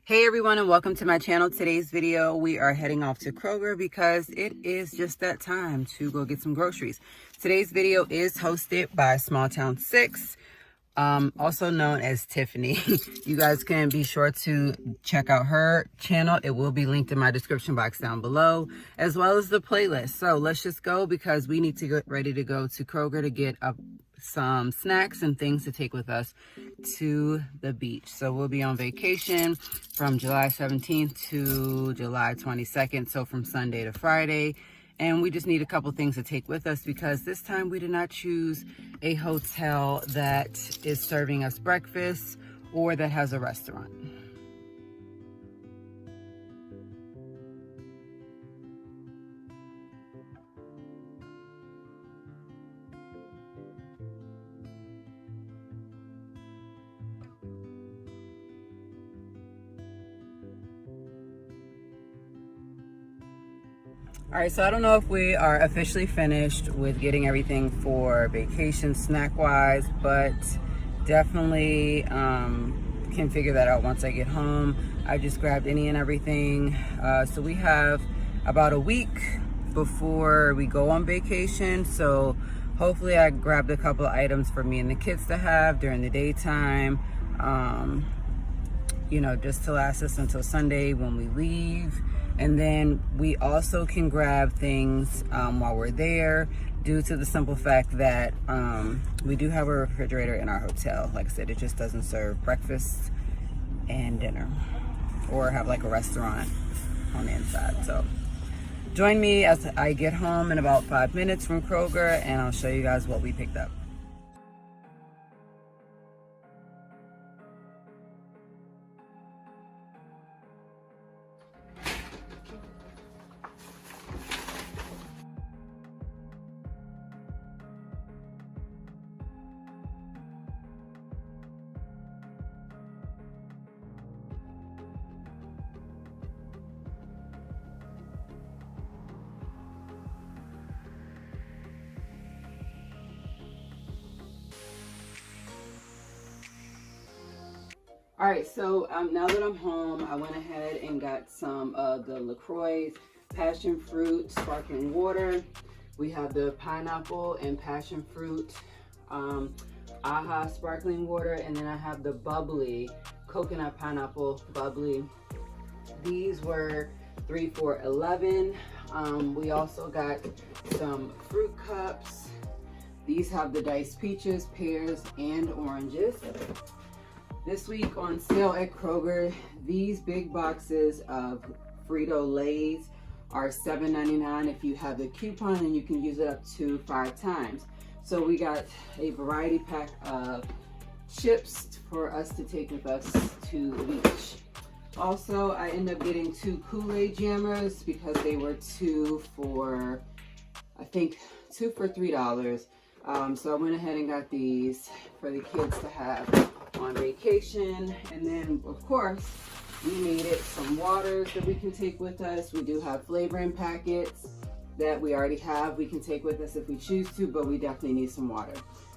Hey everyone, and welcome to my channel. Today's video, we are heading off to Kroger because it is just that time to go get some groceries. Today's video is hosted by Small Town 6, also known as Tiffany. You guys can be sure to check out her channel. It will be linked in my description box down below, as well as the playlist. So let's just go because we need to get ready to go to Kroger to get some snacks and things to take with us to the beach. So we'll be on vacation from July 17th to July 22nd. So from Sunday to Friday. And we just need a couple things to take with us because this time we did not choose a hotel that is serving us breakfast or that has a restaurant. All right, so I don't know if we are officially finished with getting everything for vacation snack-wise, but definitely can figure that out once I get home. I just grabbed any and everything. So we have about a week before we go on vacation. So hopefully I grabbed a couple of items for me and the kids to have during the daytime, you know, just to last us until Sunday when we leave. And then we also can grab things while we're there due to the simple fact that we do have a refrigerator in our hotel. Like I said, it just doesn't serve breakfast and dinner or have like a restaurant on the inside. So join me as I get home in about 5 minutes from Kroger and I'll show you guys what we picked up. All right, so now that I'm home, I went ahead and got some of the Lacroix passion fruit sparkling water. We have the pineapple and passion fruit AHA sparkling water, and then I have the bubbly coconut pineapple bubbly. These were 3 for $11. We also got some fruit cups. These have the diced peaches, pears, and oranges. This week on sale at Kroger, these big boxes of Frito-Lays are $7.99 if you have the coupon, and you can use it up to 5 times. So we got a variety pack of chips for us to take with us to the beach. Also, I ended up getting 2 Kool-Aid Jammers because they were 2 for, I think, 2 for $3. So I went ahead and got these for the kids to have on vacation. And then of course we needed some waters that we can take with us. We do have flavoring packets that we already have we can take with us if we choose to, but we definitely need some water.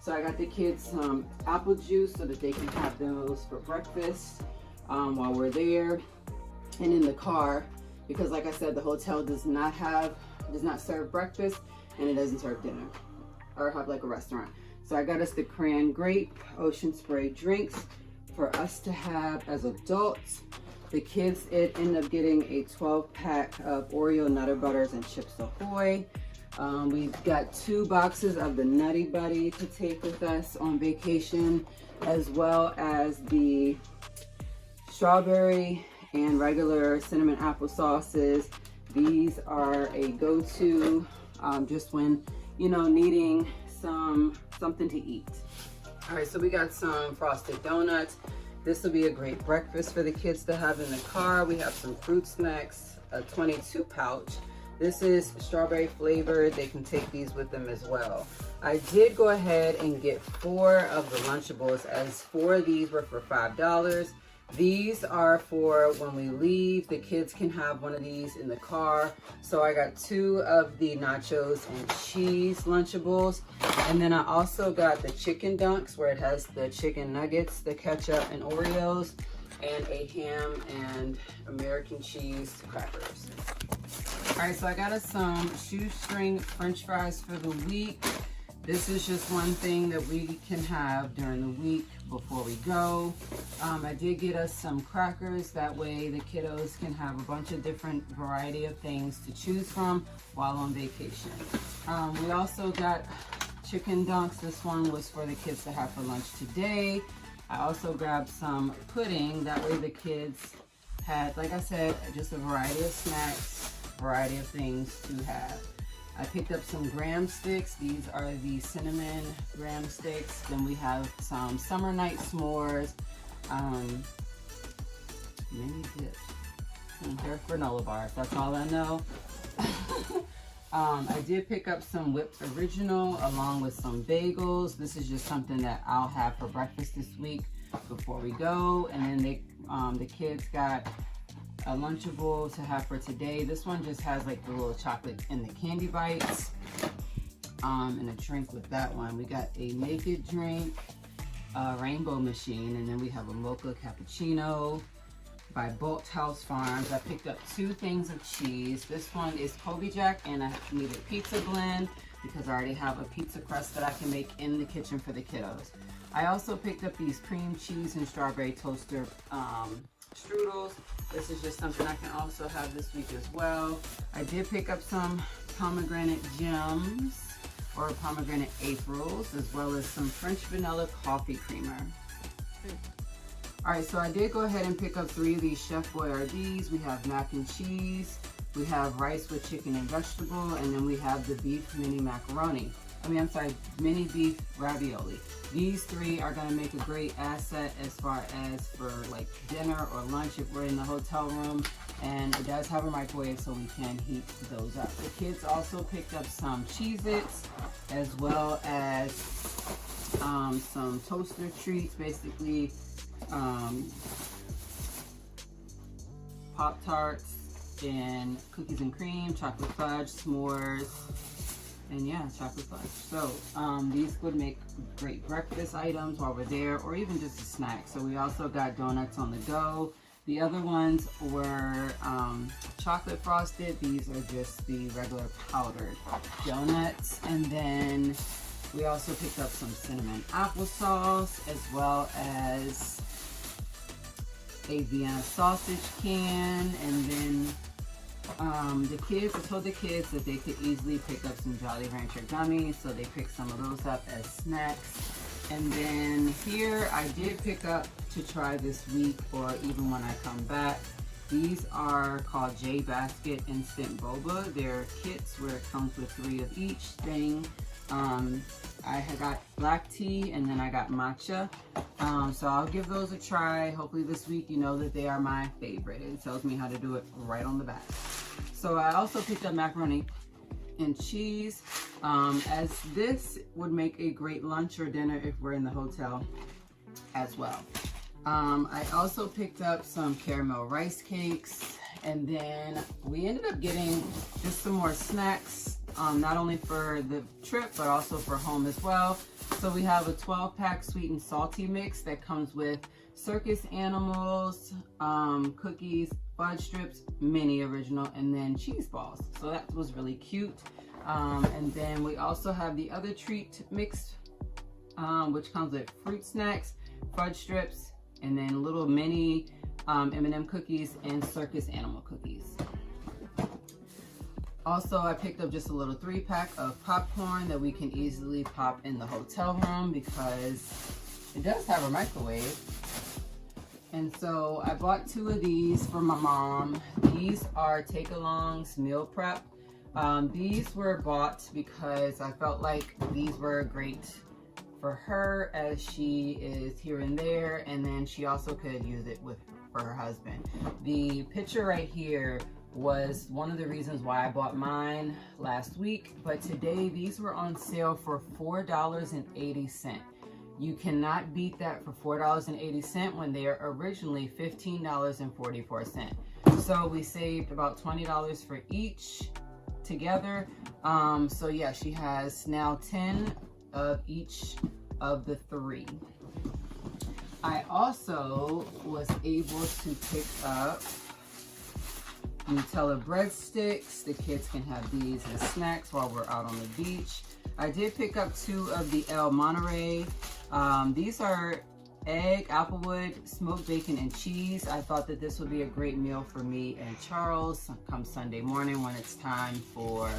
So I got the kids some apple juice so that they can have those for breakfast while we're there and in the car, because like I said, the hotel does not serve breakfast and it doesn't serve dinner or have like a restaurant. So I got us the cran grape ocean spray drinks for us to have as adults. The kids ended up getting a 12-pack of Oreo Nutter Butters and Chips Ahoy. We got 2 boxes of the Nutty Buddy to take with us on vacation, as well as the strawberry and regular cinnamon apple sauces. These are a go-to just when, you know, needing something to eat. All right, so we got some frosted donuts. This will be a great breakfast for the kids to have in the car. We have some fruit snacks, a 22 pouch. This is strawberry flavored. They can take these with them as well. I did go ahead and get 4 of the Lunchables, as 4 of these were for $5. These are for when we leave. The kids can have one of these in the car. So I got 2 of the nachos and cheese Lunchables. And then I also got the chicken dunks where it has the chicken nuggets, the ketchup, and Oreos. and a ham and American cheese crackers. All right, so I got us some shoestring French fries for the week. This is just one thing that we can have during the week before we go. I did get us some crackers. That way the kiddos can have a bunch of different variety of things to choose from while on vacation. We also got chicken dunks. This one was for the kids to have for lunch today. I also grabbed some pudding. That way the kids had, like I said, just a variety of snacks, variety of things to have. I picked up some graham sticks. These are the cinnamon graham sticks. Then we have some summer night s'mores, mini dips, and they're granola bars. That's all I know. I did pick up some whipped original along with some bagels. This is just something that I'll have for breakfast this week before we go. And then the kids got a Lunchable to have for today. This one just has like the little chocolate and the candy bites, and a drink with that one. We got a naked drink, a rainbow machine, and then we have a mocha cappuccino by Bolt House Farms. I picked up 2 things of cheese. This one is Kobe Jack, and I needed pizza blend because I already have a pizza crust that I can make in the kitchen for the kiddos. I also picked up these cream cheese and strawberry toaster strudels. This is just something I can also have this week as well. I did pick up some pomegranate gems or pomegranate Aprils, as well as some French vanilla coffee creamer. All right, so I did go ahead and pick up 3 of these Chef Boyardees. We have mac and cheese, we have rice with chicken and vegetable, and then we have the beef mini macaroni. Mini beef ravioli. These 3 are gonna make a great asset as far as for like dinner or lunch if we're in the hotel room. And it does have a microwave, so we can heat those up. The kids also picked up some Cheez-Its, as well as some toaster treats, basically Pop-Tarts and cookies and cream, chocolate fudge, s'mores, and yeah, chocolate fudge. So these would make great breakfast items while we're there, or even just a snack. So we also got donuts on the go. The other ones were chocolate frosted. These are just the regular powdered donuts. And then we also picked up some cinnamon applesauce, as well as a Vienna sausage can. And then I told the kids that they could easily pick up some Jolly Rancher gummies, so they picked some of those up as snacks. And then here I did pick up to try this week, or even when I come back. These are called J Basket Instant Boba. They're kits where it comes with 3 of each thing. I had got black tea, and then I got matcha. So I'll give those a try. Hopefully this week. You know that they are my favorite. It tells me how to do it right on the back. So I also picked up macaroni and cheese, as this would make a great lunch or dinner if we're in the hotel as well. I also picked up some caramel rice cakes, and then we ended up getting just some more snacks, not only for the trip but also for home as well. So we have a 12-pack sweet and salty mix that comes with circus animals, cookies, fudge strips, mini original, and then cheese balls. So that was really cute. And then we also have the other treat mix, which comes with fruit snacks, fudge strips, and then little mini M&M cookies and circus animal cookies. Also, I picked up just a little 3-pack of popcorn that we can easily pop in the hotel room because it does have a microwave. And so I bought 2 of these for my mom. These are take-alongs meal prep. These were bought because I felt like these were great for her, as she is here and there, and then she also could use it for her husband. The picture right here was one of the reasons why I bought mine last week, but today these were on sale for $4.80. You cannot beat that for $4.80 when they are originally $15.44. So we saved about $20 for each together. So yeah, she has now 10 of each of the 3. I also was able to pick up Nutella Breadsticks. The kids can have these as snacks while we're out on the beach. I did pick up 2 of the El Monterey. These are egg, Applewood, smoked bacon, and cheese. I thought that this would be a great meal for me and Charles come Sunday morning when it's time for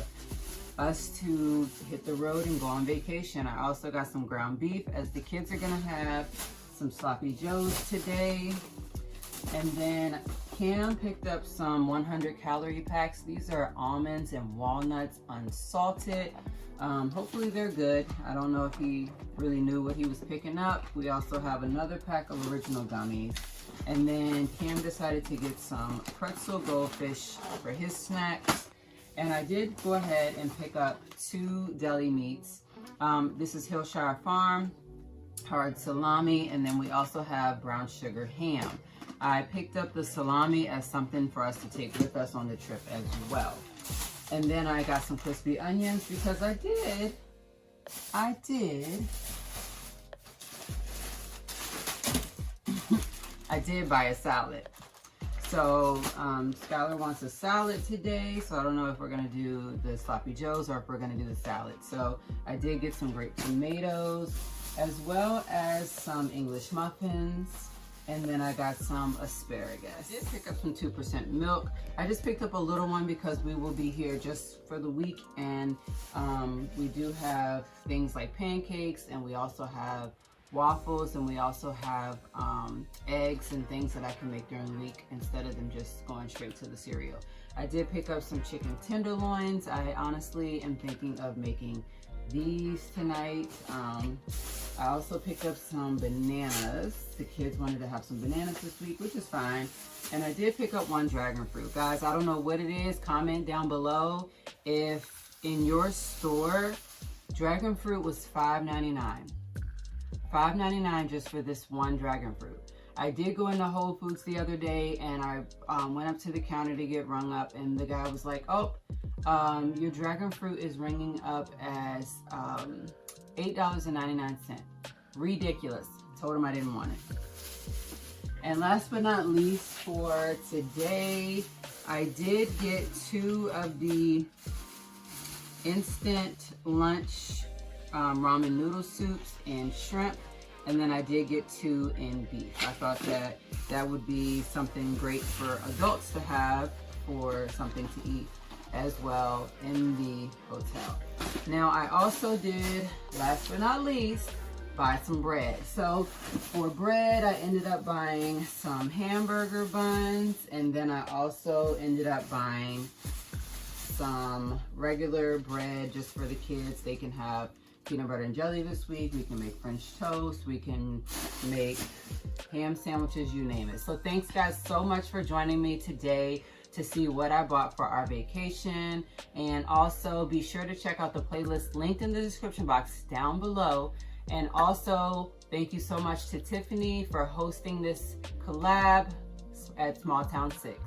us to hit the road and go on vacation. I also got some ground beef, as the kids are gonna have some sloppy joes today. And then Cam picked up some 100 calorie packs. These are almonds and walnuts unsalted. Hopefully they're good. I don't know if he really knew what he was picking up. We also have another pack of original gummies. And then Cam decided to get some pretzel goldfish for his snacks. And I did go ahead and pick up 2 deli meats. This is Hillshire Farm, hard salami, and then we also have brown sugar ham. I picked up the salami as something for us to take with us on the trip as well. And then I got some crispy onions because I did buy a salad. So Skylar wants a salad today, so I don't know if we're gonna do the sloppy joes or if we're gonna do the salad. So I did get some grape tomatoes as well as some English muffins. And then I got some asparagus. I did pick up some 2% milk. I just picked up a little one because we will be here just for the week, and we do have things like pancakes, and we also have waffles, and we also have eggs and things that I can make during the week instead of them just going straight to the cereal. I did pick up some chicken tenderloins. I honestly am thinking of making these tonight. I also picked up some bananas. The kids wanted to have some bananas this week, which is fine. And I did pick up 1 dragon fruit. Guys, I don't know what it is. Comment down below if in your store dragon fruit was $5.99. $5.99 just for this 1 dragon fruit. I did go into Whole Foods the other day, and I went up to the counter to get rung up, and the guy was like, oh, your dragon fruit is ringing up as $8.99. Ridiculous. Told him I didn't want it. And last but not least for today, I did get 2 of the instant lunch ramen noodle soups and shrimp. And then I did get 2 in beef. I thought that that would be something great for adults to have, for something to eat as well in the hotel. Now I also did, last but not least, buy some bread. So for bread, I ended up buying some hamburger buns, and then I also ended up buying some regular bread just for the kids. They can have peanut butter and jelly this week. We can make French toast. We can make ham sandwiches, you name it. So thanks guys so much for joining me today to see what I bought for our vacation. And also be sure to check out the playlist linked in the description box down below. And also thank you so much to Tiffany for hosting this collab at Small Town 6.